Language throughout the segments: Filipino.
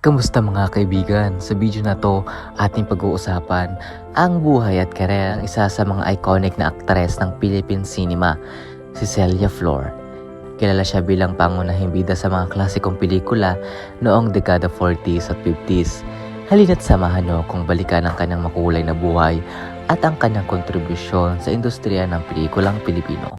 Kamusta mga kaibigan? Sa video na to, ating pag-uusapan ang buhay at karera ng isa sa mga iconic na aktres ng Philippine cinema, si Celia Flor. Kilala siya bilang pangunahing bida sa mga klasikong pelikula noong dekada 40s at 50s. Halina't samahan niyo kung balikan ang kanyang makulay na buhay at ang kanyang kontribusyon sa industriya ng pelikulang Pilipino.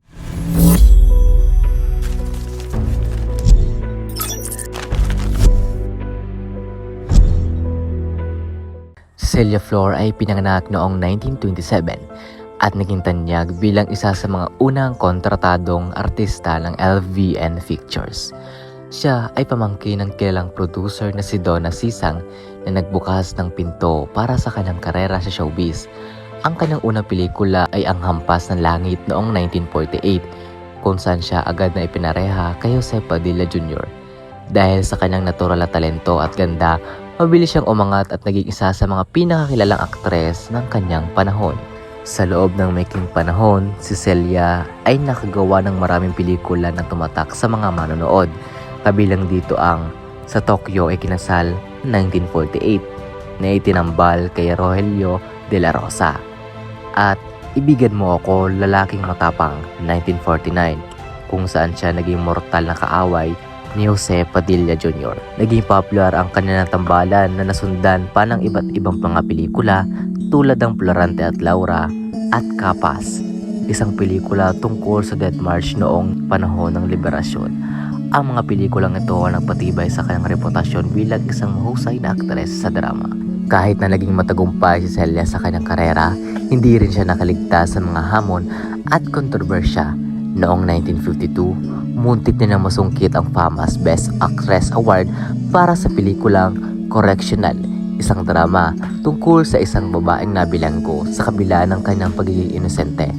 Celia Flor ay pinanganak noong 1927 at naging tanyag bilang isa sa mga unang kontratadong artista ng LVN Pictures. Siya ay pamangkin ng kilalang producer na si Donna Sisang na nagbukas ng pinto para sa kanyang karera sa showbiz. Ang kanyang unang pelikula ay Ang Hampas ng Langit noong 1948 kung saan siya agad na ipinareha kay Jose Padilla Jr. Dahil sa kanyang natural na talento at ganda, mabilis siyang umangat at naging isa sa mga pinakakilalang aktres ng kanyang panahon. Sa loob ng maikling panahon, si Celia ay nakagawa ng maraming pelikula na tumatak sa mga manonood. Kabilang dito ang Sa Tokyo ay Kinasal 1948 na itinambal kay Rogelio de la Rosa at Ibigan Mo Ako, Lalaking Matapang 1949 kung saan siya naging mortal na kaaway ni Jose Padilla Jr. Naging popular ang kanyang tambalan na nasundan pa ng iba't ibang mga pelikula tulad ng Florante at Laura at Kapas, isang pelikula tungkol sa Death March noong panahon ng liberasyon. Ang mga pelikulang ito ang nagpatibay sa kanyang reputasyon bilang isang mahusay na aktres sa drama. Kahit na naging matagumpay si Celia sa kanyang karera, hindi rin siya nakaligtas sa mga hamon at kontrobersya. Noong 1952, muntik na masungkit ang FAMAS Best Actress Award para sa pelikulang Correctional, isang drama tungkol sa isang babaeng nabilanggo sa kabila ng kanyang pagiging inosente.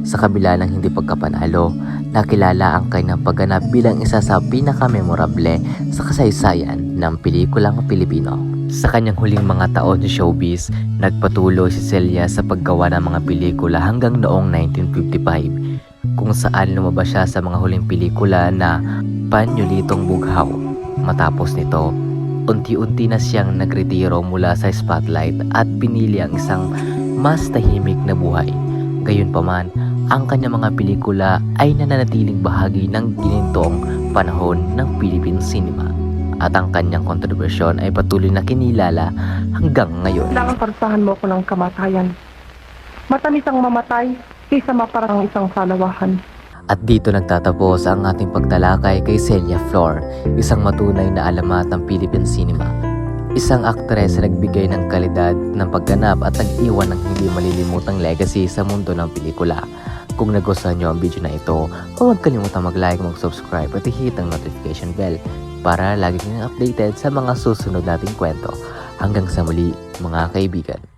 Sa kabila ng hindi pagkapanalo, nakilala ang kanyang pagganap bilang isa sa pinakamemorable sa kasaysayan ng pelikulang Pilipino. Sa kanyang huling mga taon sa showbiz, nagpatuloy si Celia sa paggawa ng mga pelikula hanggang noong 1955. Kung saan lumabas siya sa mga huling pelikula na Panyolitong Bughaw. Matapos nito, unti-unti na siyang nagretiro mula sa spotlight at pinili ang isang mas tahimik na buhay. Gayunpaman, ang kanyang mga pelikula ay nananatiling bahagi ng ginintong panahon ng Philippine cinema at ang kanyang kontribusyon ay patuloy na kinilala hanggang ngayon. Kailangan parusahan mo ko ng kamatayan. Matamis ang mamatay kaysa maparang isang salawahan. At dito nagtatapos ang ating pagtalakay kay Celia Flor, isang matunay na alamat ng Philippine cinema. Isang aktres na nagbigay ng kalidad ng pagganap at nag-iwan ng hindi malilimutang legacy sa mundo ng pelikula. Kung nagustuhan nyo ang video na ito, huwag kalimutang mag-like, mag-subscribe at i-hit ang notification bell para lagi kayong updated sa mga susunod nating kwento. Hanggang sa muli mga kaibigan.